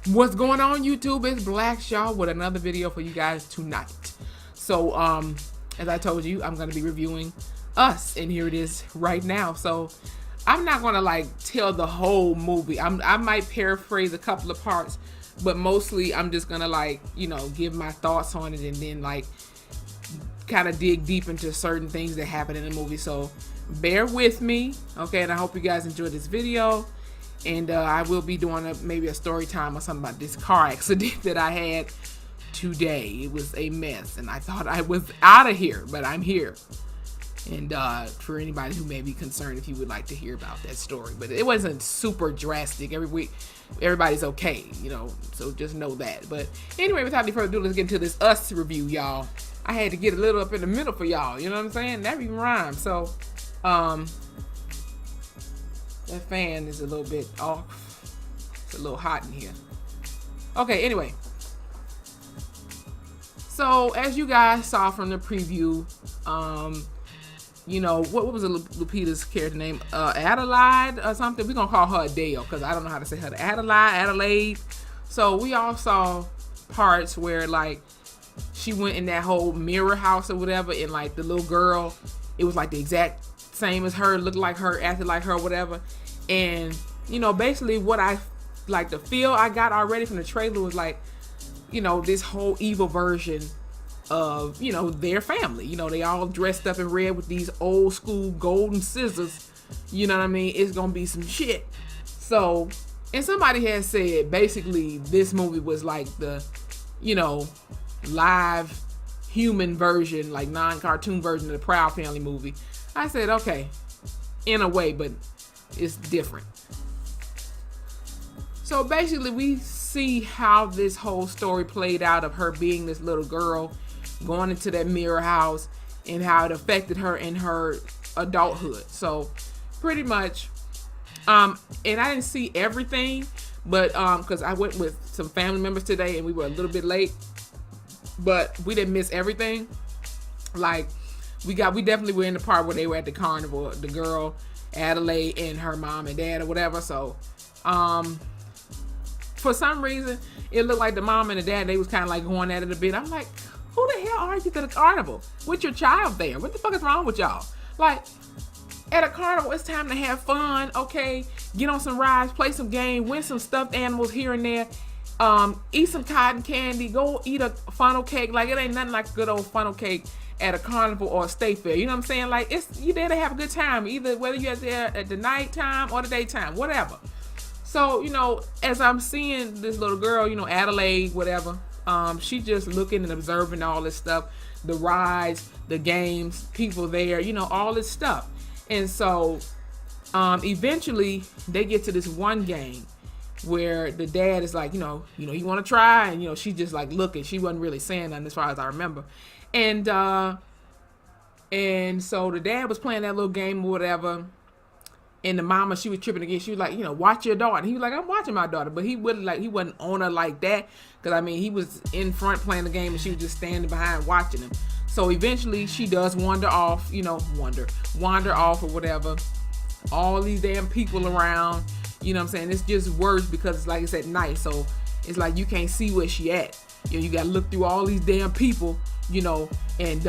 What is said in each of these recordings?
What's going on, YouTube? It's Black Shaw with another video for you guys tonight. So, as I told you, I'm gonna be reviewing Us, and here it is right now. So, I'm not gonna like tell the whole movie. I might paraphrase a couple of parts, but mostly I'm just gonna like give my thoughts on it, and then like kind of dig deep into certain things that happen in the movie. So, bear with me, okay? And I hope you guys enjoyed this video. And I will be doing maybe a story time or something about this car accident that I had today. It was a mess, and I thought I was out of here, but I'm here. And for anybody who may be concerned, if you would like to hear about that story, but it wasn't super drastic. Every week, everybody's okay, so just know that. But anyway, without any further ado, let's get into this Us review, y'all. I had to get a little up in the middle for y'all. You know what I'm saying? That even rhymes. So, that fan is a little bit off. It's a little hot in here. Okay, anyway. So, as you guys saw from the preview, what was Lupita's character name? Adelaide or something? We're going to call her Adele because I don't know how to say her. Adelaide. So, we all saw parts where, like, she went in that whole mirror house or whatever, and, like, the little girl, it was, like, the exact same as her, looked like her, acted like her, whatever. And basically what I like, the feel I got already from the trailer was like, this whole evil version of their family. They all dressed up in red with these old school golden scissors. You know what I mean? It's gonna be some shit. So, and somebody has said basically this movie was like the live human version, like non-cartoon version of the Proud Family movie. I said, okay, in a way, but it's different. So basically we see how this whole story played out of her being this little girl going into that mirror house and how it affected her in her adulthood. So pretty much, and I didn't see everything, but because I went with some family members today and we were a little bit late, but we didn't miss everything. Like we definitely were in the part where they were at the carnival, the girl Adelaide and her mom and dad or whatever. So for some reason it looked like the mom and the dad, they was kind of like going at it a bit. I'm like, who the hell are you to the carnival with your child there? What the fuck is wrong with y'all? Like, at a carnival, it's time to have fun, okay? Get on some rides, play some game, win some stuffed animals here and there, eat some cotton candy, go eat a funnel cake. Like, it ain't nothing like a good old funnel cake at a carnival or a state fair. You know what I'm saying? Like, you there to have a good time, either whether you're there at the nighttime or the daytime, whatever. So, as I'm seeing this little girl, Adelaide, whatever, she just looking and observing all this stuff, the rides, the games, people there, all this stuff. And so, eventually they get to this one game where the dad is like, you want to try? And, she just like looking. She wasn't really saying nothing as far as I remember. And so the dad was playing that little game or whatever, and the mama, she was tripping again. She was like, watch your daughter. And he was like, I'm watching my daughter, but he wasn't on her like that, because I mean, he was in front playing the game and she was just standing behind watching him. So eventually she does wander off, wander off or whatever. All these damn people around, you know what I'm saying? It's just worse because it's like it's at night, so it's like you can't see where she at. You gotta look through all these damn people, and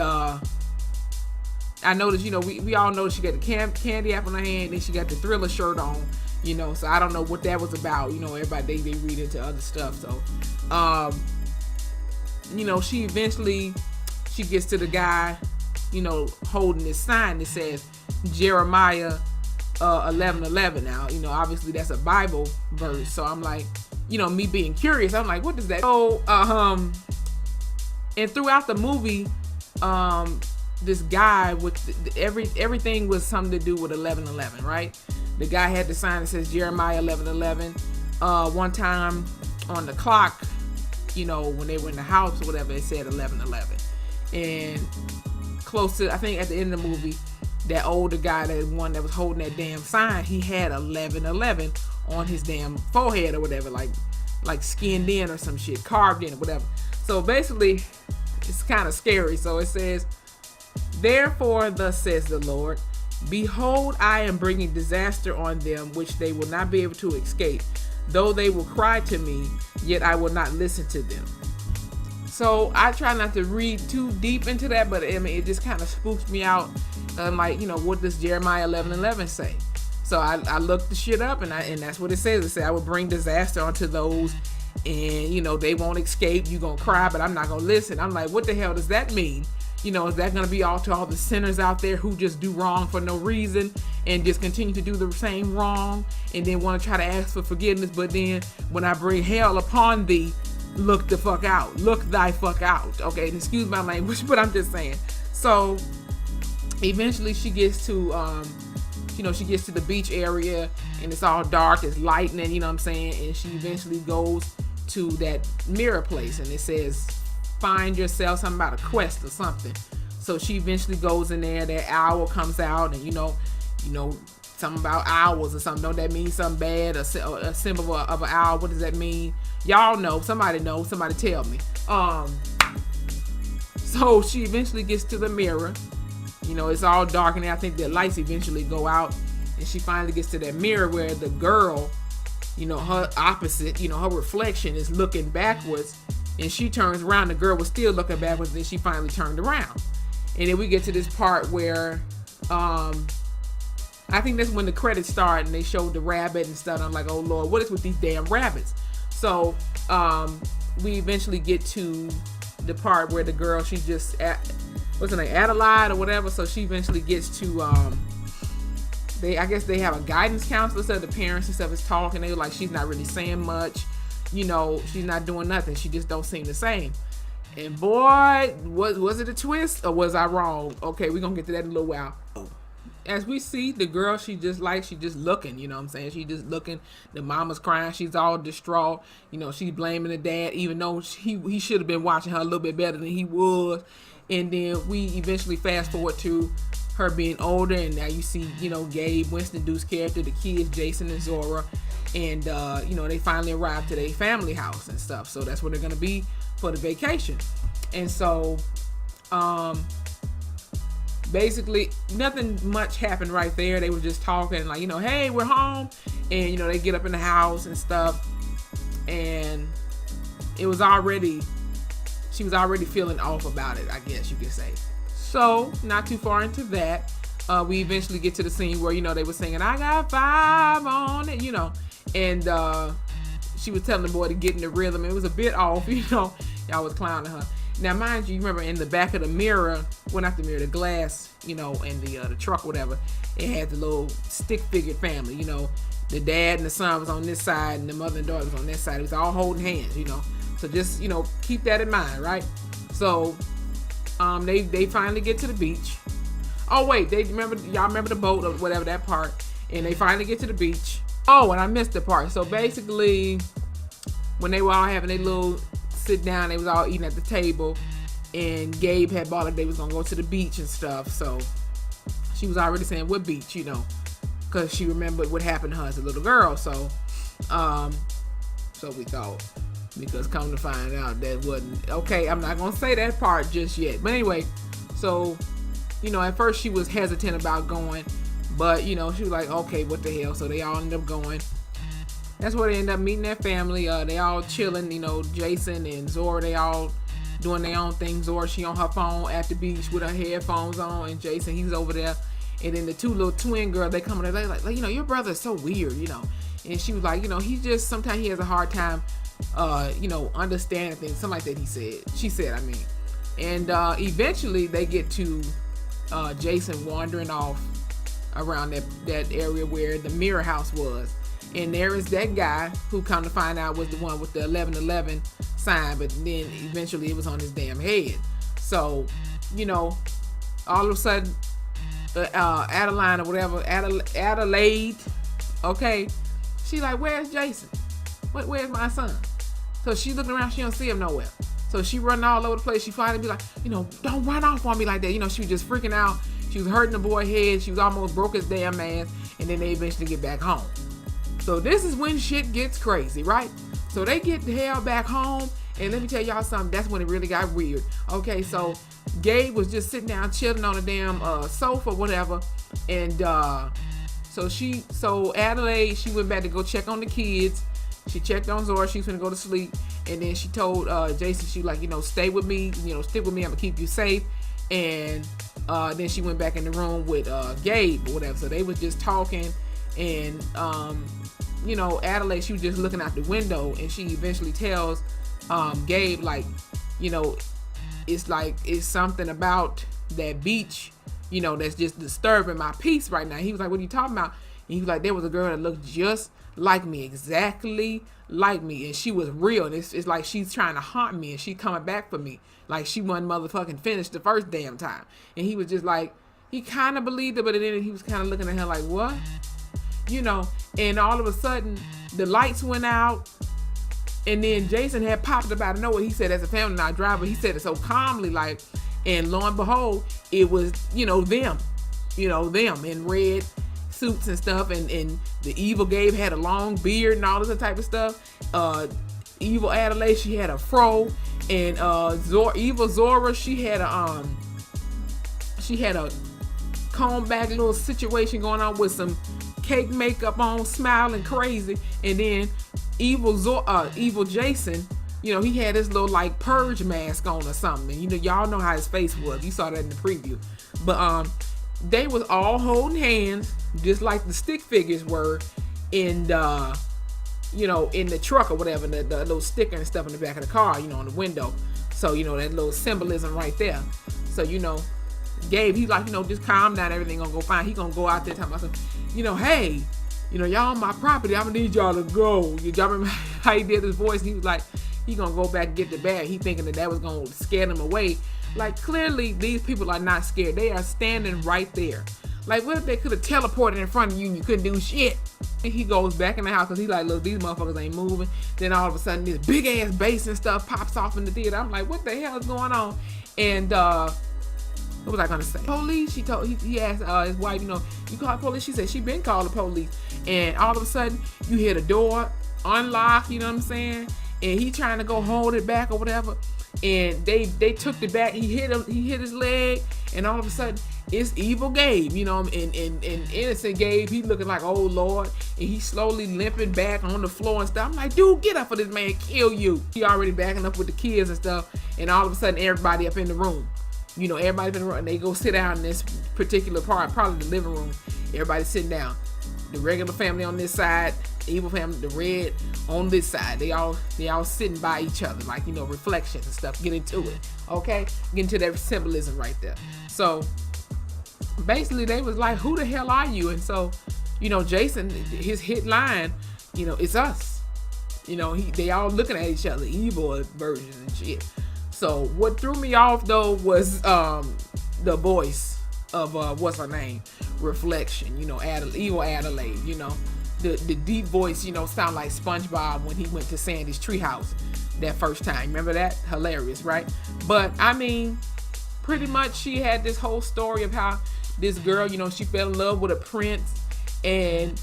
I noticed, we all know she got the candy apple in her hand, and she got the Thriller shirt on, so I don't know what that was about. Everybody, they read into other stuff. So, she eventually, she gets to the guy, holding this sign that says Jeremiah 11:11. Now, obviously that's a Bible verse. So I'm like, me being curious, I'm like, what does that? So, and throughout the movie, this guy with everything was something to do with 11:11, right? The guy had the sign that says Jeremiah 11:11. One time on the clock, when they were in the house or whatever, it said 11:11. And close to, I think at the end of the movie, that older guy, that one that was holding that damn sign, he had 11:11 on his damn forehead or whatever, like skinned in or some shit, carved in or whatever. So basically, it's kind of scary. So it says, therefore, thus says the Lord, behold, I am bringing disaster on them, which they will not be able to escape. Though they will cry to me, yet I will not listen to them. So I try not to read too deep into that, but I mean, it just kind of spooks me out. Like, what does Jeremiah 11:11 say? So I looked the shit up, and that's what it says. It said I will bring disaster onto those, and they won't escape. You gonna cry, but I'm not gonna listen. I'm like, what the hell does that mean? Is that gonna be all to all the sinners out there who just do wrong for no reason and just continue to do the same wrong, and then want to try to ask for forgiveness? But then when I bring hell upon thee, look the fuck out. Look thy fuck out. Okay, and excuse my language, but I'm just saying. So eventually she gets to she gets to the beach area, and it's all dark, it's lightning, you know what I'm saying? And she eventually goes to that mirror place, and it says find yourself, something about a quest or something. So she eventually goes in there, that owl comes out, and something about owls or something. Don't that mean something bad? A symbol of an owl, what does that mean? Y'all know, somebody tell me. So she eventually gets to the mirror. It's all dark, and I think the lights eventually go out, and she finally gets to that mirror where the girl, her opposite, her reflection is looking backwards, and she turns around. The girl was still looking backwards, and then she finally turned around. And then we get to this part where, I think that's when the credits start, and they show the rabbit and stuff. I'm like, oh Lord, what is with these damn rabbits? So we eventually get to the part where the girl, she's just what's her name, Adelaide or whatever. So she eventually gets to I guess they have a guidance counselor. So the parents and stuff is talking. They were like, she's not really saying much, she's not doing nothing. She just don't seem the same. And boy, was it a twist or was I wrong? Okay, we're gonna get to that in a little while. As we see, the girl, she just looking, you know what I'm saying? She just looking. The mama's crying. She's all distraught. She's blaming the dad, even though he should have been watching her a little bit better than he was. And then we eventually fast forward to her being older, and now you see, Gabe, Winston Duke's character, the kids, Jason and Zora, and, they finally arrived to their family house and stuff. So that's where they're going to be for the vacation. And so, basically nothing much happened right there. They were just talking like, hey, we're home. And, they get up in the house and stuff. And she was already feeling off about it, I guess you could say. So not too far into that, we eventually get to the scene where, they were singing, I got 5 on it, and she was telling the boy to get in the rhythm. It was a bit off, y'all was clowning her. Now, mind you, remember in the back of the mirror, well, not the mirror, the glass, in the truck, whatever, it had the little stick-figured family, the dad and the son was on this side, and the mother and daughter was on this side. It was all holding hands, So just, keep that in mind, right? So, they finally get to the beach. Oh, wait, y'all remember the boat or whatever, that part. And they finally get to the beach. Oh, and I missed the part. So basically, when they were all having their little sit down, they was all eating at the table, and Gabe had bought it. They was gonna go to the beach and stuff. So she was already saying what beach, because she remembered what happened to her as a little girl. So, so we thought, because come to find out that wasn't okay. I'm not gonna say that part just yet. But anyway, so at first she was hesitant about going, but she was like, okay, what the hell? So they all ended up going. That's where they end up meeting their family. They all chilling, Jason and Zora, they all doing their own thing. Zora, she on her phone at the beach with her headphones on, and Jason, he's over there. And then the two little twin girls, they come in there, like, your brother is so weird, And she was like, he just, sometimes he has a hard time, understanding things. Something like that she said, I mean. And eventually they get to Jason wandering off around that area where the mirror house was. And there is that guy who come to find out was the one with the 1111 sign, but then eventually it was on his damn head. So, all of a sudden, Adeline or whatever, Adelaide, okay, she like, where's Jason? Where's my son? So she looking around, she don't see him nowhere. So she running all over the place. She finally be like, don't run off on me like that. She was just freaking out. She was hurting the boy's head. She was almost broke his damn ass. And then they eventually get back home. So this is when shit gets crazy, right? So they get the hell back home, and let me tell y'all something, that's when it really got weird. Okay, so Gabe was just sitting down chilling on a damn sofa, whatever, and so Adelaide, she went back to go check on the kids. She checked on Zora. She was gonna go to sleep, and then she told Jason, she like, stay with me, stick with me. I'm gonna keep you safe. And then she went back in the room with Gabe or whatever. So they was just talking, and Adelaide, she was just looking out the window, and she eventually tells Gabe, like, it's something about that beach, that's just disturbing my peace right now. He was like, what are you talking about? And he was like, there was a girl that looked just like me, exactly like me, and she was real. And it's like she's trying to haunt me, and she coming back for me, like she wasn't motherfucking finished the first damn time. And he was just like, he kind of believed it, but then he was kind of looking at her like, what? And all of a sudden the lights went out, and then Jason had popped up out of nowhere. He said, as a family night driver, he said it so calmly, like, and lo and behold, it was, them in red suits and stuff, and the evil Gabe had a long beard and all this type of stuff. Evil Adelaide, she had a fro, and evil Zora, she had a comb back little situation going on with some cake makeup on, smiling crazy. And then evil Jason, he had this little like purge mask on or something. And y'all know how his face was. You saw that in the preview. But they was all holding hands, just like the stick figures were in the in the truck or whatever, the little sticker and stuff in the back of the car, on the window. So that little symbolism right there. So Gabe, he's like, just calm down, everything gonna go fine. He gonna go out there talking about some, hey, y'all on my property, I'm gonna need y'all to go. Y'all remember how he did his voice? And he was like, he gonna go back and get the bag. He thinking that was gonna scare them away. Like, clearly these people are not scared. They are standing right there. Like, what if they could have teleported in front of you and you couldn't do shit? He goes back in the house because he like, look, these motherfuckers ain't moving. Then all of a sudden this big ass bass and stuff pops off in the theater. I'm like, what the hell is going on? And what was I gonna say? Police. He asked his wife, you call the police? She said she been called the police. And all of a sudden you hear the door unlock, you know what I'm saying? And he trying to go hold it back or whatever. And they took the back. He hit his leg, and all of a sudden it's evil Gabe, and innocent Gabe. He looking like, oh Lord, and he slowly limping back on the floor and stuff. I'm like, dude, get up for this man, kill you. He already backing up with the kids and stuff, and all of a sudden everybody up in the room. Everybody's in the room, and they go sit down in this particular part, probably the living room. Everybody's sitting down. The regular family on this side, the evil family, the red on this side. They all sitting by each other, like, reflections and stuff. Get into it, okay? Get into that symbolism right there. So basically, they was like, "Who the hell are you?" And so, Jason, his hit line, it's us. They all looking at each other, evil versions and shit. So what threw me off though was the voice of what's her name, Reflection. Evil Adelaide. The deep voice, sound like SpongeBob when he went to Sandy's treehouse that first time. Remember that? Hilarious, right? But I mean, pretty much she had this whole story of how this girl, she fell in love with a prince, and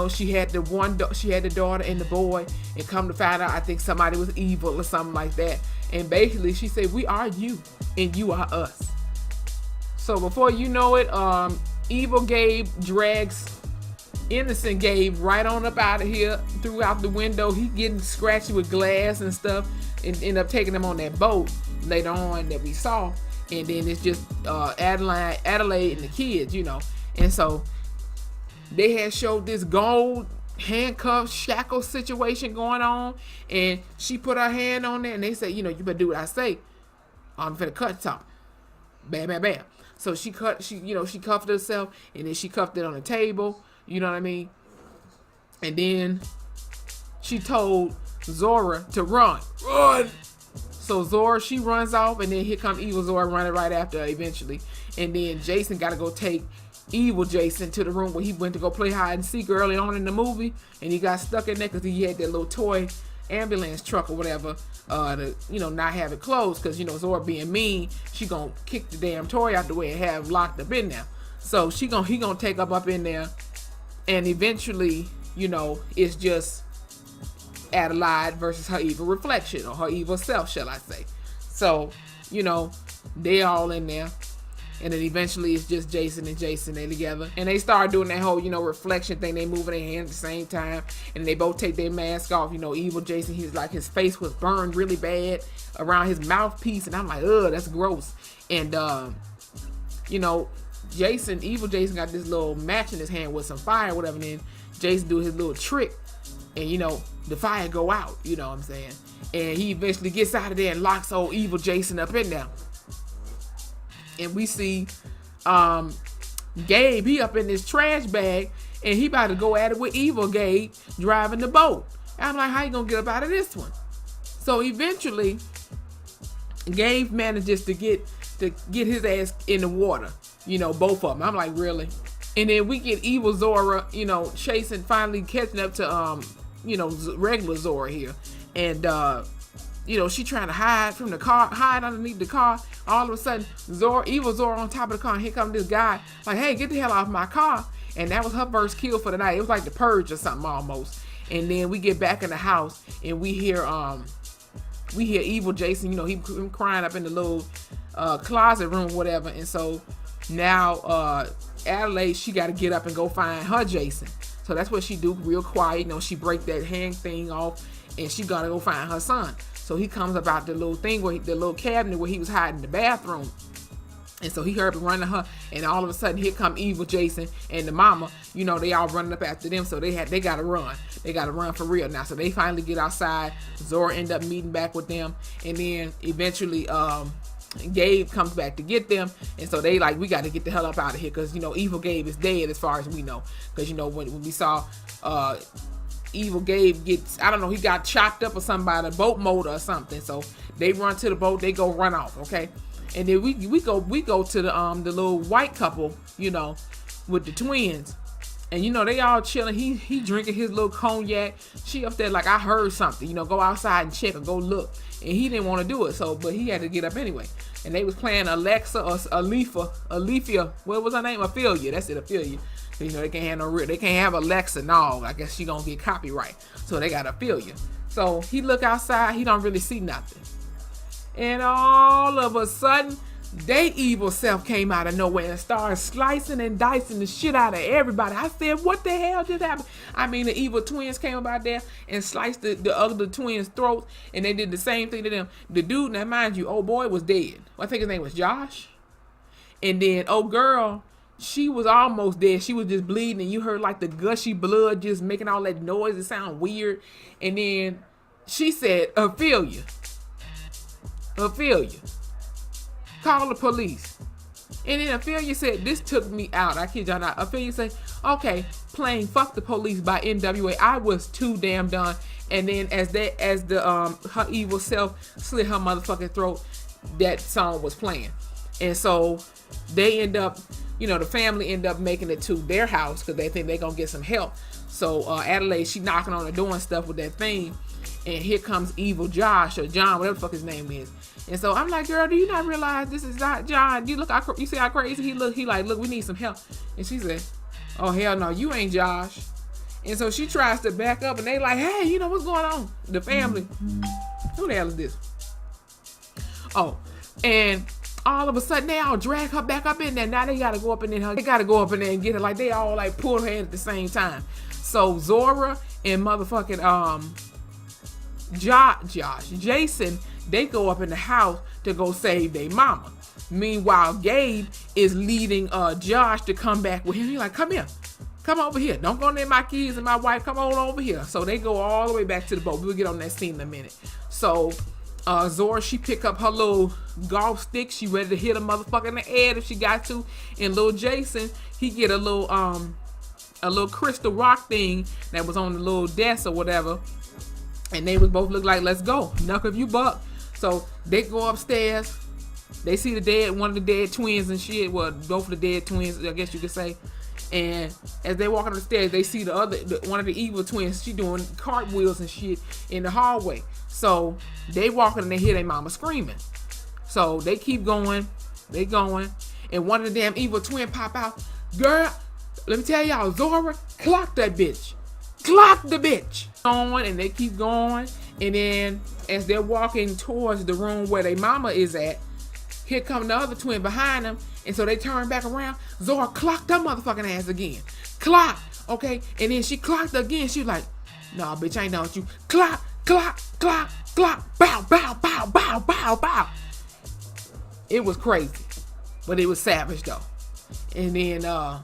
she had the daughter and the boy, and come to find out, I think somebody was evil or something like that. And basically she said, we are you and you are us. So before you know it, evil Gabe drags innocent Gabe right on up out of here, through out the window. He getting scratchy with glass and stuff, and end up taking him on that boat later on that we saw. And then it's just Adelaide and the kids, And so they had showed this gold handcuff shackle situation going on, and she put her hand on there, and they said, you better do what I say. I'm finna cut something. Bam, bam, bam. So she cuffed herself, and then she cuffed it on the table. You know what I mean? And then she told Zora to run. So Zora, she runs off, and then here comes evil Zora running right after her eventually. And then Jason got to go take evil Jason to the room where he went to go play hide and seek early on in the movie, and he got stuck in there because he had that little toy ambulance truck or whatever to not have it closed, because Zora being mean, she gonna kick the damn toy out the way and have locked up in there. So he gonna take up in there, and eventually it's just Adelaide versus her evil reflection, or her evil self, shall I say. So they all in there. And then eventually it's just Jason and Jason, they together. And they start doing that whole, reflection thing. They moving their hands at the same time. And they both take their mask off. Evil Jason, he's like, his face was burned really bad around his mouthpiece. And I'm like, ugh, that's gross. And, evil Jason got this little match in his hand with some fire or whatever. And then Jason do his little trick. And, the fire go out, you know what I'm saying? And he eventually gets out of there and locks old evil Jason up in there. And we see Gabe, he up in this trash bag, and he about to go at it with evil Gabe driving the boat. And I'm like, how you gonna get up out of this one? So eventually, Gabe manages to get his ass in the water. Both of them. I'm like, really? And then we get evil Zora, chasing, finally catching up to regular Zora here. And she trying to hide from the car, hide underneath the car. All of a sudden, evil Zora on top of the car, and here comes this guy, like, hey, get the hell off my car. And that was her first kill for the night. It was like the Purge or something almost. And then we get back in the house, and we hear evil Jason, him crying up in the little closet room, whatever. And so now Adelaide, she got to get up and go find her Jason. So that's what she do, real quiet. She break that hand thing off, and she gotta go find her son. So he comes about the little thing the little cabinet where he was hiding in the bathroom. And so he heard running to her, and all of a sudden here come evil Jason and the mama. They all running up after them, so they gotta run. They gotta run for real now. So they finally get outside. Zora end up meeting back with them, and then eventually Gabe comes back to get them, and so they like, we got to get the hell up out of here, because evil Gabe is dead as far as we know, because when we saw evil Gabe gets, I don't know, he got chopped up or something by the boat motor or something. So they run to the boat, they go run off, okay? And then we go to the little white couple, with the twins. And they all chilling. He drinking his little cognac. She up there like, I heard something. Go outside and check or go look. And he didn't want to do it, but he had to get up anyway. And they was playing Alexa or Alethea. What was her name? Ophelia. That's it, Ophelia. They can't have they can't have Alexa. No, I guess she gonna get copyright. So they got Ophelia. So he look outside. He don't really see nothing. And all of a sudden, they evil self came out of nowhere and started slicing and dicing the shit out of everybody. I said, what the hell just happened? I mean, the evil twins came about there and sliced the other twins' throats, and they did the same thing to them. The dude, now mind you, old boy was dead. I think his name was Josh. And then old girl, she was almost dead. She was just bleeding, and you heard like the gushy blood just making all that noise. It sounded weird. And then she said, Ophelia, call the police. And then Ophelia said, this took me out. I kid y'all not. Ophelia said, okay, playing Fuck the Police by NWA. I was too damn done. And then as her evil self slit her motherfucking throat, that song was playing. And so they end up, the family end up making it to their house because they think they're going to get some help. So Adelaide, she knocking on the door and stuff with that thing. And here comes evil Josh or John, whatever the fuck his name is. And so I'm like, girl, do you not realize this is not John? You see how crazy he look? He like, look, we need some help. And she said, oh, hell no, you ain't Josh. And so she tries to back up, and they like, hey, what's going on? The family. Who the hell is this? Oh, and all of a sudden they all drag her back up in there. Now they gotta go up in there. They gotta go up in there and get her. Like they all like pull her in at the same time. So Zora and motherfucking Jason, they go up in the house to go save their mama. Meanwhile, Gabe is leading Josh to come back with him. He's like, come here. Come over here. Don't go near my kids and my wife. Come on over here. So they go all the way back to the boat. We'll get on that scene in a minute. So Zora, she pick up her little golf stick. She ready to hit a motherfucker in the head if she got to. And little Jason, he get a little crystal rock thing that was on the little desk or whatever. And they would both look like, let's go. Knuck if you buck. So they go upstairs. They see one of the dead twins and shit. Well, both of the dead twins, I guess you could say. And as they walk up the stairs, they see one of the evil twins. She doing cartwheels and shit in the hallway. So they walking and they hear their mama screaming. So they keep going. They going. And one of the damn evil twin pop out. Girl, let me tell y'all, Zora, clock that bitch. Clock the bitch. Going, and they keep going. And then as they're walking towards the room where their mama is at, Here come the other twin behind them. And so they turn back around. Zora clocked her motherfucking ass again. Clock. Okay. And then she clocked her again. She was like, nah, bitch, I ain't done with you. Clock, clock, clock, clock. Bow, bow, bow, bow, bow, bow. It was crazy. But it was savage though. And then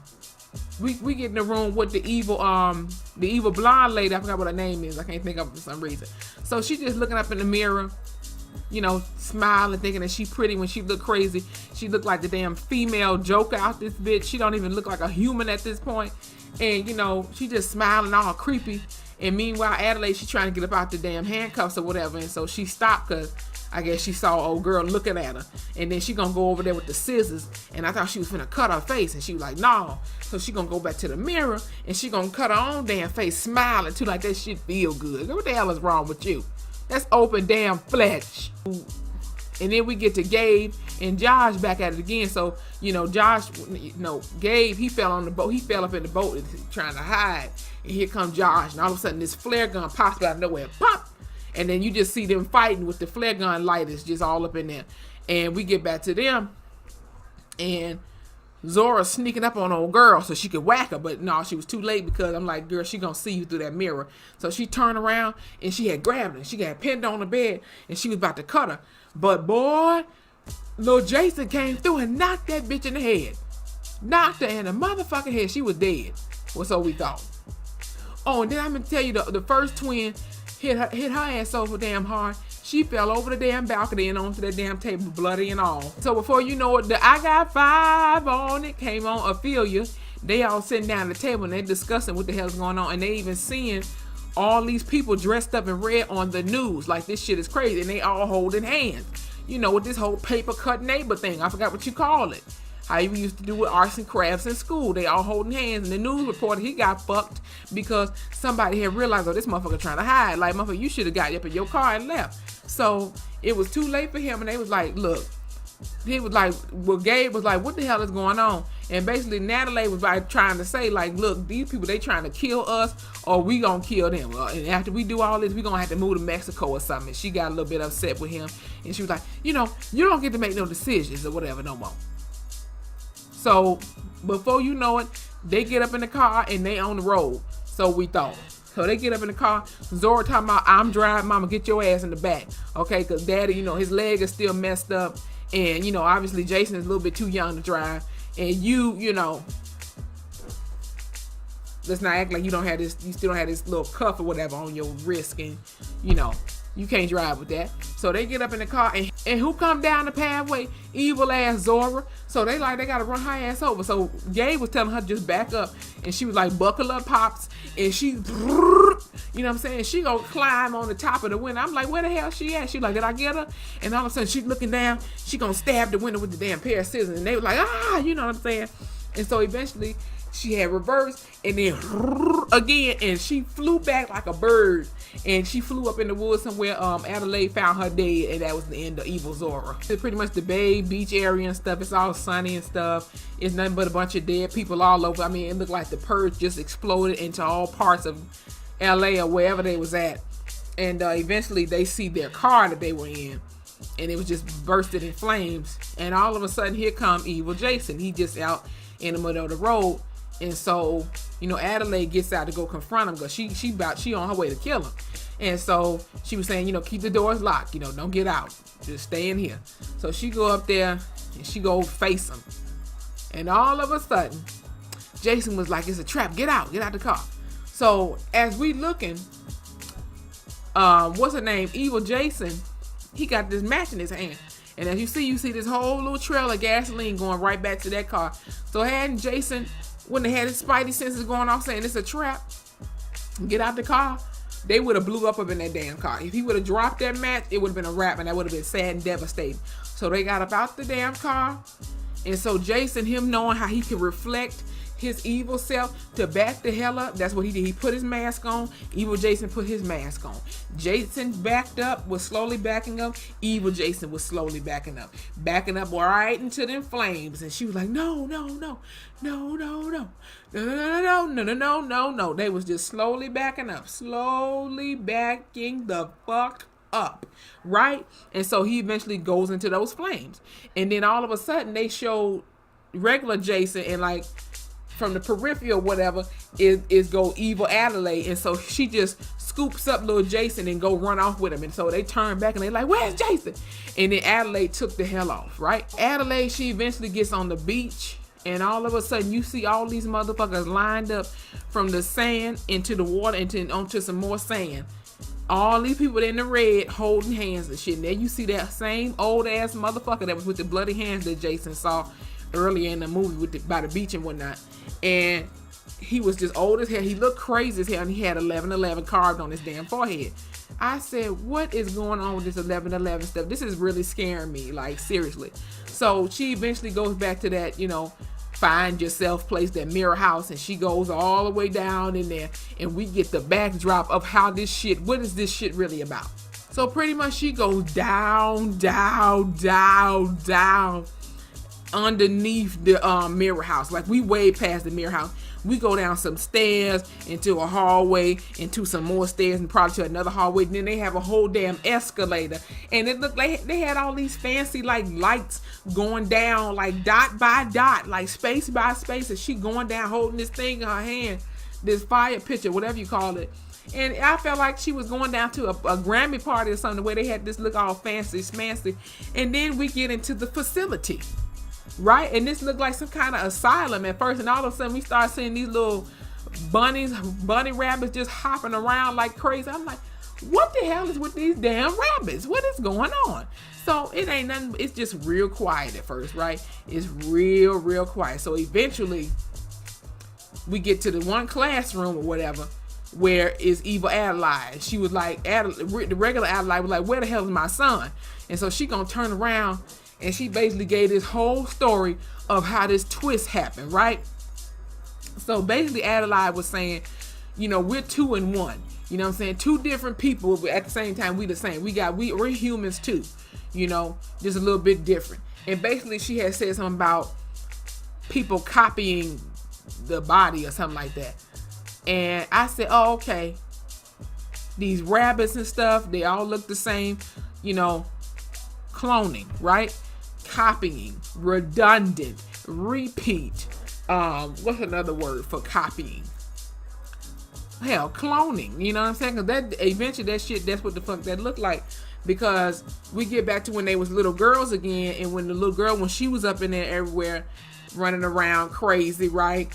we get in the room with the evil blonde lady. I forgot what her name is. I can't think of it for some reason. So she just looking up in the mirror, you know, smiling, thinking that she pretty when she look crazy. She looked like the damn female Joker out this bitch. She don't even look like a human at this point. And, you know, she just smiling all creepy. And meanwhile, Adelaide, she trying to get up out the damn handcuffs or whatever. And so she stopped because I guess she saw old girl looking at her. And then she gonna go over there with the scissors. And I thought she was finna cut her face. And she was like, no. So she gonna go back to the mirror. And she gonna cut her own damn face, smiling too, like that shit feel good. What the hell is wrong with you? That's open damn flesh. And then we get to Gabe and Josh back at it again. So, you know, Gabe, he fell on the boat. He fell up in the boat trying to hide. And here comes Josh. And all of a sudden, this flare gun pops out of nowhere. Pop! And then you just see them fighting with the flare gun lighters just all up in there. And we get back to them. And Zora sneaking up on old girl so she could whack her. But no, she was too late because I'm like, girl, she gonna see you through that mirror. So she turned around and she had grabbed her. She got pinned on the bed and she was about to cut her. But boy, little Jason came through and knocked that bitch in the head. Knocked her in the motherfucking head. She was dead. Well, so we thought. Oh, and then I'm gonna tell you the first twin hit her ass so damn hard. She fell over the damn balcony and onto that damn table, bloody and all. So before you know it, the I Got Five on it came on Ophelia. They all sitting down at the table and they discussing what the hell's going on. And they even seeing all these people dressed up in red on the news. Like, this shit is crazy. And they all holding hands. You know, with this whole paper cut neighbor thing. I forgot what you call it. How you used to do with arts and crafts in school. They all holding hands. And the news reporter, he got fucked because somebody had realized, oh, this motherfucker trying to hide. Like, motherfucker, you should have got up in your car and left. So it was too late for him. And they was like, look. He was like, well, Gabe was like, what the hell is going on? And basically Natalie was like trying to say, like, look, these people, they trying to kill us or we gonna kill them. And after we do all this, we gonna have to move to Mexico or something. And she got a little bit upset with him. And she was like, you know, you don't get to make no decisions or whatever no more. So before you know it, they get up in the car and they on the road. So we thought. So they get up in the car. Zora talking about, I'm driving, mama, get your ass in the back. Okay, because daddy, you know, his leg is still messed up. And, you know, obviously Jason is a little bit too young to drive. And you know, let's not act like you don't have this, you still don't have this little cuff or whatever on your wrist. And, you know, you can't drive with that. So they get up in the car and who come down the pathway? Evil ass Zora. So they gotta run her ass over. So Gabe was telling her just back up. And she was like, buckle up, pops. And she, you know what I'm saying? She gonna climb on the top of the window. I'm like, where the hell she at? She like, did I get her? And all of a sudden she's looking down. She gonna stab the window with the damn pair of scissors. And they were like, you know what I'm saying? And so eventually she had reversed and then again, and she flew back like a bird. And she flew up in the woods somewhere. Adelaide found her dead, and that was the end of Evil Zora. It's pretty much the Bay Beach area and stuff. It's all sunny and stuff. It's nothing but a bunch of dead people all over. I mean, it looked like the purge just exploded into all parts of LA or wherever they was at. And eventually they see their car that they were in, and it was just bursted in flames. And all of a sudden, here come Evil Jason. He just out in the middle of the road. And so, you know, Adelaide gets out to go confront him because she on her way to kill him. And so she was saying, you know, keep the doors locked, you know, don't get out, just stay in here. So she go up there and she go face him. And all of a sudden, Jason was like, it's a trap, get out the car. So as we looking, what's her name? Evil Jason, he got this match in his hand. And as you see this whole little trail of gasoline going right back to that car. So hadn't Jason, when they had his spidey senses going off saying it's a trap, get out the car, they would have blew up in that damn car. If he would have dropped that match, it would have been a wrap, and that would have been sad and devastating. So they got up out the damn car, and so Jason, him knowing how he could reflect his evil self to back the hell up, that's what he did. He put his mask on. Evil Jason put his mask on. Jason backed up, was slowly backing up. Evil Jason was slowly backing up right into them flames. And she was like, no. They was just slowly backing up, slowly backing the fuck up, right? And so he eventually goes into those flames. And then all of a sudden they show regular Jason, and like from the periphery or whatever is go evil Adelaide. And so she just scoops up little Jason and go run off with him. And so they turn back and they like, where's Jason? And then Adelaide took the hell off, right? Adelaide, she eventually gets on the beach, and all of a sudden you see all these motherfuckers lined up from the sand into the water onto some more sand. All these people in the red holding hands and shit. And then you see that same old ass motherfucker that was with the bloody hands that Jason saw earlier in the movie by the beach and whatnot. And he was just old as hell. He looked crazy as hell, and he had 1111 carved on his damn forehead. I said, what is going on with this 1111 stuff? This is really scaring me, like, seriously. So she eventually goes back to that, find yourself place, that mirror house, and she goes all the way down in there, and we get the backdrop of how what is this shit really about? So pretty much she goes down underneath the mirror house. Like, we way past the mirror house. We go down some stairs into a hallway, into some more stairs, and probably to another hallway. And then they have a whole damn escalator, and it looked like they had all these fancy like lights going down, like dot by dot, like space by space, and she going down holding this thing in her hand, this fire picture, whatever you call it. And I felt like she was going down to a Grammy party or something, where they had this look all fancy schmancy. And then we get into the facility, right? And this looked like some kind of asylum at first, and all of a sudden we start seeing these little bunny rabbits just hopping around like crazy. I'm like, what the hell is with these damn rabbits? What is going on? So it ain't nothing, it's just real quiet at first, right? It's real quiet. So eventually we get to the one classroom or whatever where is evil Adelaide. She was like, the regular Adelaide was like, where the hell is my son? And so she gonna turn around, and she basically gave this whole story of how this twist happened, right? So basically Adelaide was saying, we're 2 in 1. You know what I'm saying? 2 different people, but at the same time, we the same. We're humans too, just a little bit different. And basically she had said something about people copying the body or something like that. And I said, oh, okay. These rabbits and stuff, they all look the same, cloning, right? Copying, redundant, repeat. What's another word for copying? Hell, cloning. You know what I'm saying? Because that eventually that's what the fuck that looked like. Because we get back to when they was little girls again, and when the little girl, when she was up in there everywhere, running around crazy, right?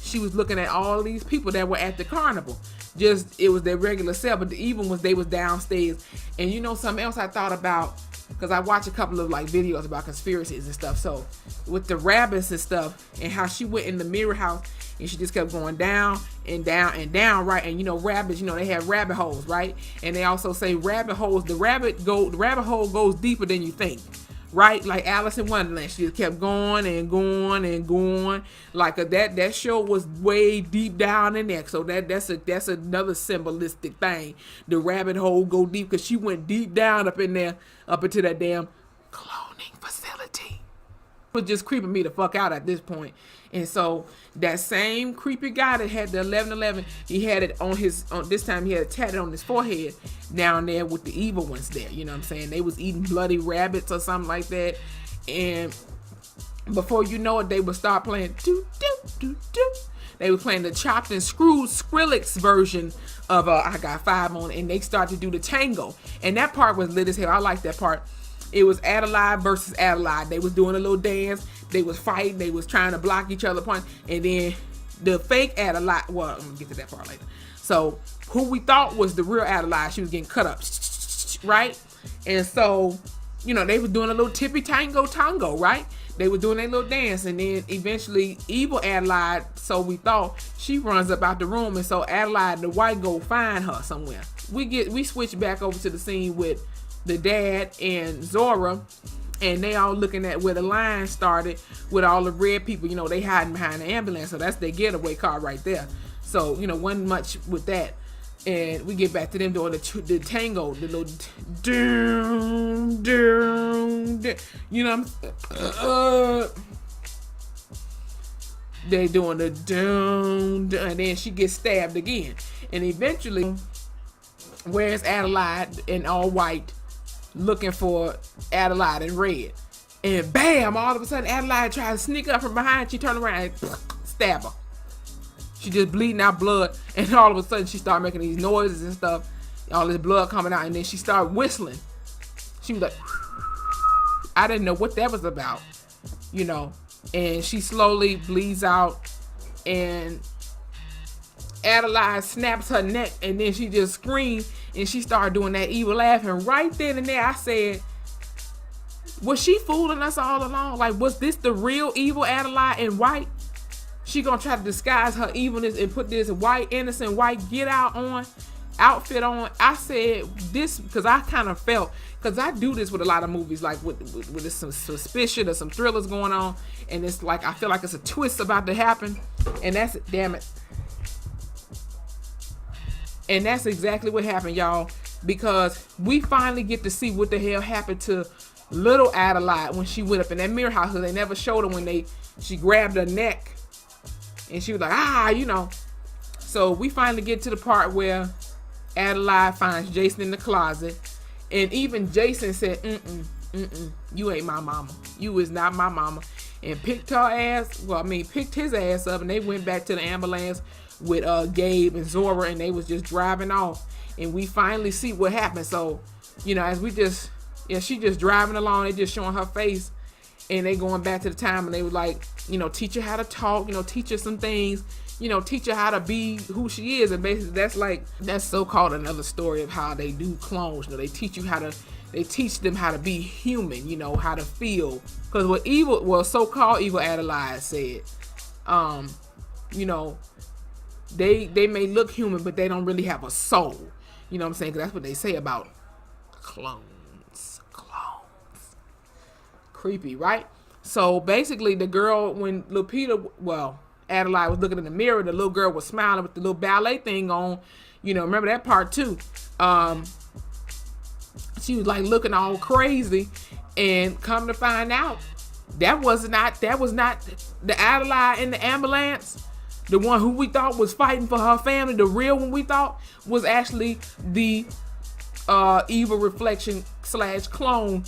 She was looking at all these people that were at the carnival. Just, it was their regular self, but even when they was downstairs. And something else I thought about, because I watched a couple of like videos about conspiracies and stuff. So with the rabbits and stuff, and how she went in the mirror house, and she just kept going down and down and down, right? And rabbits, they have rabbit holes, right? And they also say rabbit holes, the rabbit hole goes deeper than you think, right? Like Alice in Wonderland, she just kept going and going and going. Like that show was way deep down in there. So that's another symbolistic thing. The rabbit hole go deep, because she went deep down up in there, up into that damn cloning facility. It was just creeping me the fuck out at this point. And so that same creepy guy that had the 1111, he had it on this time he had it tatted on his forehead down there with the evil ones there. You know what I'm saying? They was eating bloody rabbits or something like that. And before you know it, they would start playing doo doo doo doo. They were playing the chopped and screwed Skrillex version of I Got 5 on, and they started to do the tango. And that part was lit as hell. I like that part. It was Adelaide versus Adelaide. They was doing a little dance. They was fighting. They was trying to block each other punch. And then the fake Adelaide, well, I'm going to get to that part later. So who we thought was the real Adelaide, she was getting cut up, right? And so, they was doing a little tippy tango, right? They were doing their little dance. And then eventually evil Adelaide, so we thought, she runs up out the room. And so Adelaide, the white, go find her somewhere. We switch back over to the scene with the dad and Zora, and they all looking at where the line started with all the red people. They hiding behind the ambulance, so that's their getaway car right there. So wasn't much with that. And we get back to them doing the tango, the little doom doom, they doing the doom, and then she gets stabbed again. And eventually Where's Adelaide in all white, looking for Adelaide in red. And bam, all of a sudden Adelaide tries to sneak up from behind. She turned around and stab her. She just bleeding out blood. And all of a sudden she started making these noises and stuff. All this blood coming out. And then she started whistling. She was like, I didn't know what that was about. You know. And she slowly bleeds out. And Adelaide snaps her neck. And then she just screamed. And she started doing that evil laugh. And right then and there I said, was she fooling us all along? Like, was this the real evil Adelaide in white? She gonna try to disguise her evilness and put this white, innocent white outfit on. I said this because I kind of felt, because I do this with a lot of movies, like with some suspicion or some thrillers going on, and it's like I feel like it's a twist about to happen, and that's, damn it. And that's exactly what happened, y'all, because we finally get to see what the hell happened to little Adelaide when she went up in that mirror house. They never showed her when she grabbed her neck and she was like, you know. So we finally get to the part where Adelaide finds Jason in the closet, and even Jason said, you ain't my mama. You is not my mama. And picked his ass up, and they went back to the ambulance with Gabe and Zora, and they was just driving off. And we finally see what happened. So, you know, as she just driving along, they just showing her face, and they going back to the time, and they was like, you know, teach her how to talk, you know, teach her some things, you know, teach her how to be who she is. And basically that's so-called another story of how they do clones. You know, they teach them how to be human, you know, how to feel. Because what so-called evil Adelaide said, you know, they may look human, but they don't really have a soul. You know what I'm saying? 'Cause that's what they say about clones. Creepy, right? So basically the girl, when Adelaide was looking in the mirror, the little girl was smiling with the little ballet thing on. You know, remember that part too. She was like looking all crazy, and come to find out, that was not the Adelaide in the ambulance. The one who we thought was fighting for her family, the real one we thought was actually the evil reflection / clone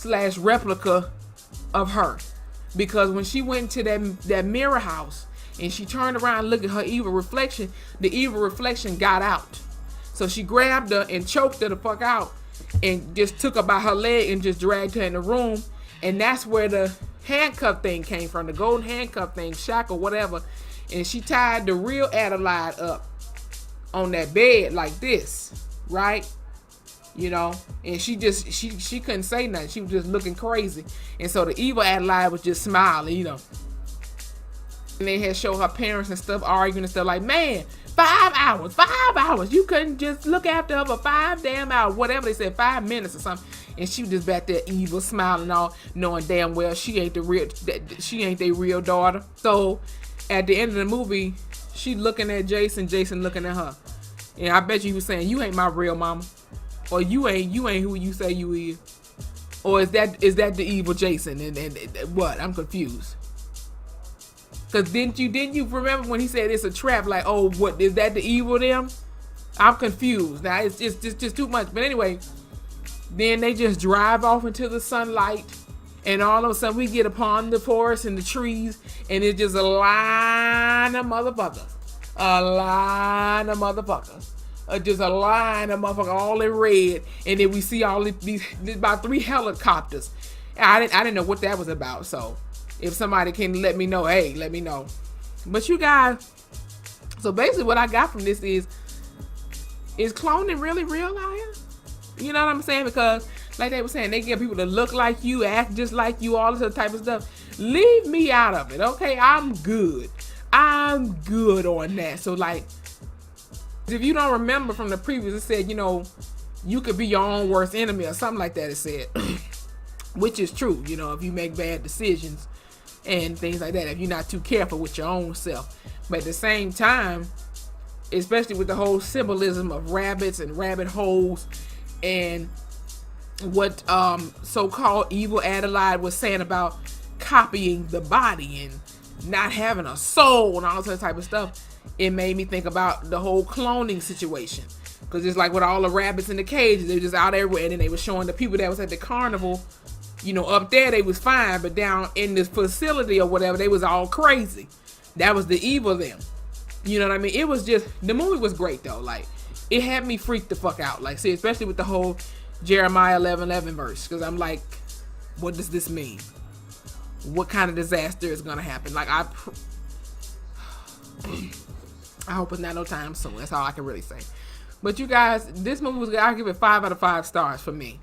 / replica of her. Because when she went into that mirror house and she turned around and looked at her evil reflection, the evil reflection got out. So she grabbed her and choked her the fuck out and just took her by her leg and just dragged her in the room. And that's where the handcuff thing came from, the golden handcuff thing, shackle, whatever. And she tied the real Adelaide up on that bed like this, right? You know, and she couldn't say nothing. She was just looking crazy. And so the evil Adelaide was just smiling, you know. And they had showed her parents and stuff arguing and stuff like, man, 5 hours. You couldn't just look after her for 5 damn hours, whatever they said, 5 minutes or something. And she was just back there evil, smiling, all knowing damn well she ain't their real daughter. So at the end of the movie, she looking at Jason looking at her. And I bet you he was saying, you ain't my real mama. Or you ain't who you say you is. Or is that the evil Jason? And what? I'm confused. Cause didn't you remember when he said it's a trap? Like, oh, what is that? The evil them? I'm confused. Now it's just too much. But anyway, then they just drive off into the sunlight, and all of a sudden we get upon the forest and the trees, and it's just a line of motherfuckers. Just a line of motherfuckers all in red, and then we see all these about 3 helicopters. I didn't know what that was about. So if somebody can let me know, hey, let me know. But you guys, so basically what I got from this is cloning really real out here? You know what I'm saying? Because like they were saying, they get people to look like you, act just like you, all this other type of stuff. Leave me out of it, okay? I'm good on that. So like, if you don't remember from the previous, it said, you know, you could be your own worst enemy or something like that, it said. Which is true, you know, if you make bad decisions and things like that, if you're not too careful with your own self. But at the same time, especially with the whole symbolism of rabbits and rabbit holes and what so-called evil Adelaide was saying about copying the body and not having a soul and all that type of stuff, it made me think about the whole cloning situation. Because it's like with all the rabbits in the cages, they were just out everywhere. And then they were showing the people that was at the carnival, you know, up there they was fine, but down in this facility or whatever, they was all crazy. That was the evil of them. You know what I mean? It was just, the movie was great though. Like, it had me freaked the fuck out. Like, see, especially with the whole Jeremiah 11:11 verse. Because I'm like, what does this mean? What kind of disaster is going to happen? Like, I hope it's not no time soon. That's all I can really say. But you guys, this movie was good. I'll give it 5 out of 5 stars for me.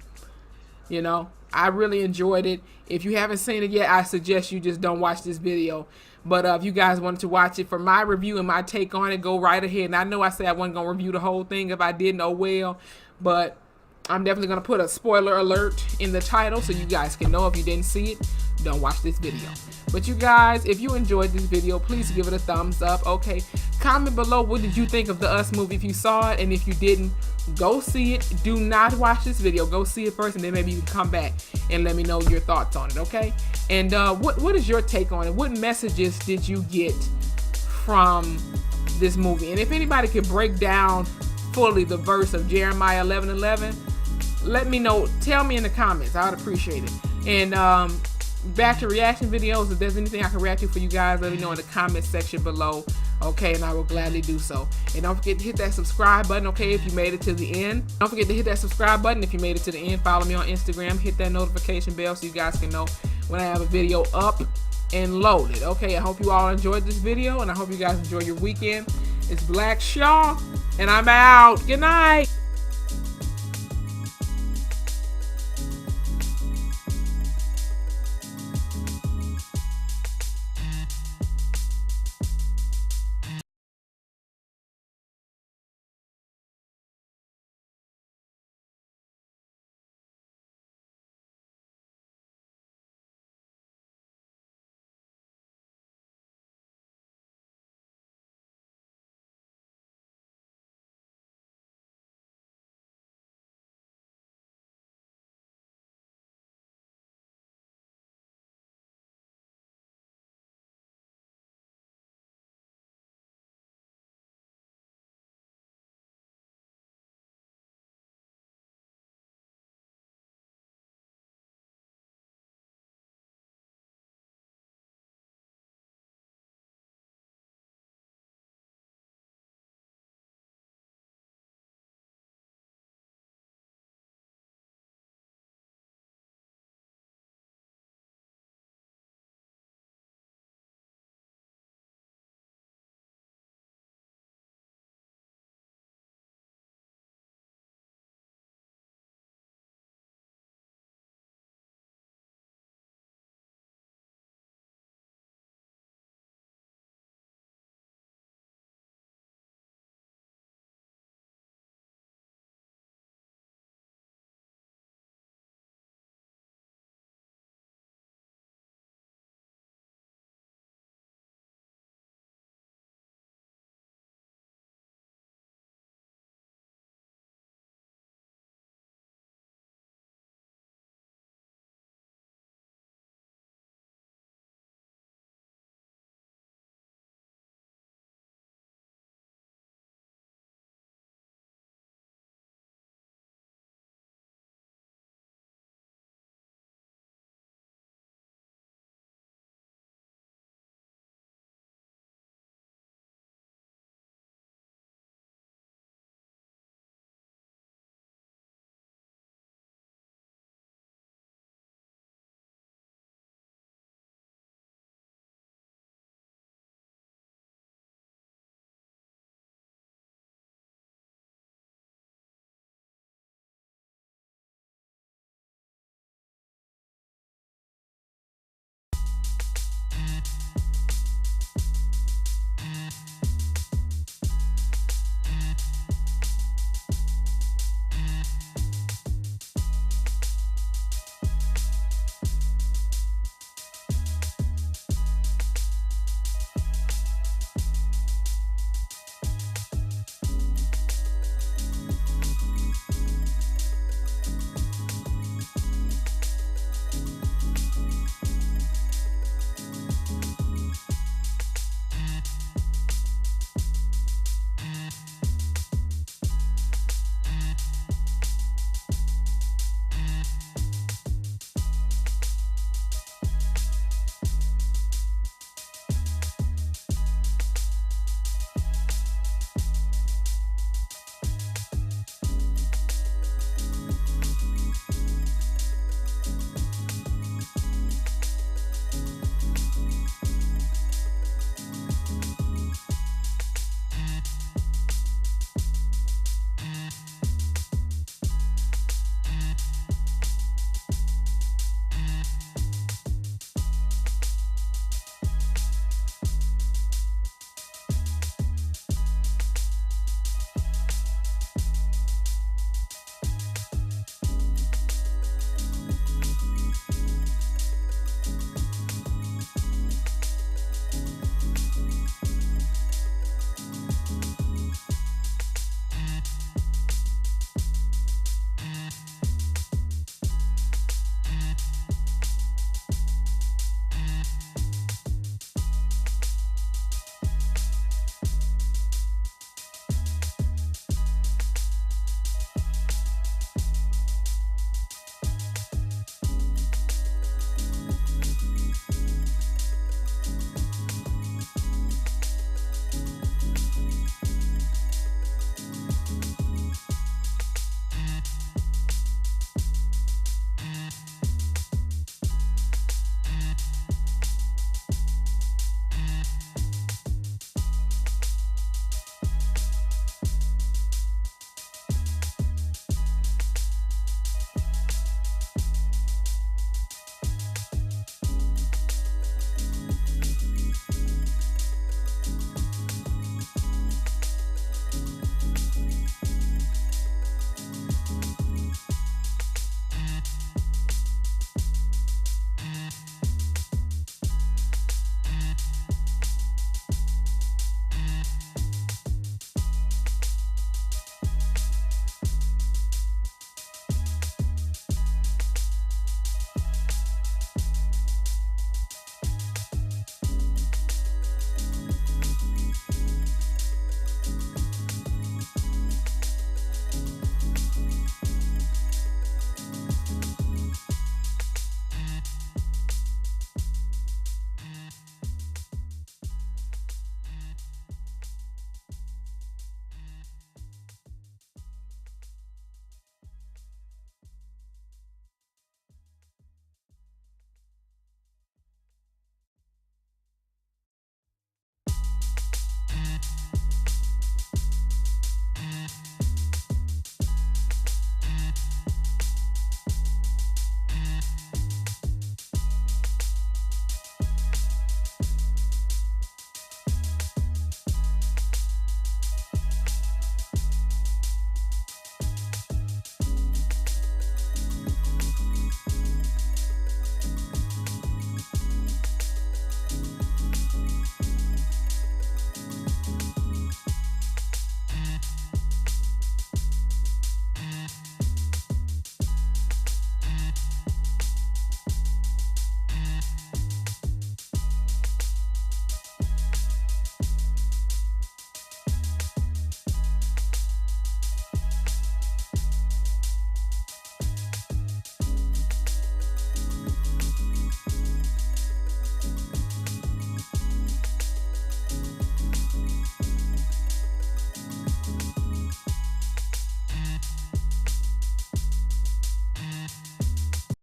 You know, I really enjoyed it. If you haven't seen it yet, I suggest you just don't watch this video. But if you guys wanted to watch it for my review and my take on it, go right ahead. And I know I said I wasn't going to review the whole thing. If I didn't, oh well. But I'm definitely going to put a spoiler alert in the title so you guys can know if you didn't see it, don't watch this video. But you guys, if you enjoyed this video, please give it a thumbs up. Okay, comment below what did you think of the Us movie if you saw it, and if you didn't, go see it. Do not watch this video. Go see it first, and then maybe you can come back and let me know your thoughts on it. Okay, and what is your take on it? What messages did you get from this movie? And if anybody could break down fully the verse of Jeremiah 11:11, let me know. Tell me in the comments. I would appreciate it. And back to reaction videos. If there's anything I can react to for you guys, let me know in the comment section below. Okay, and I will gladly do so. And don't forget to hit that subscribe button, okay, if you made it to the end. Don't forget to hit that subscribe button if you made it to the end. Follow me on Instagram. Hit that notification bell so you guys can know when I have a video up and loaded. Okay, I hope you all enjoyed this video, and I hope you guys enjoy your weekend. It's Black Shaw, and I'm out. Good night.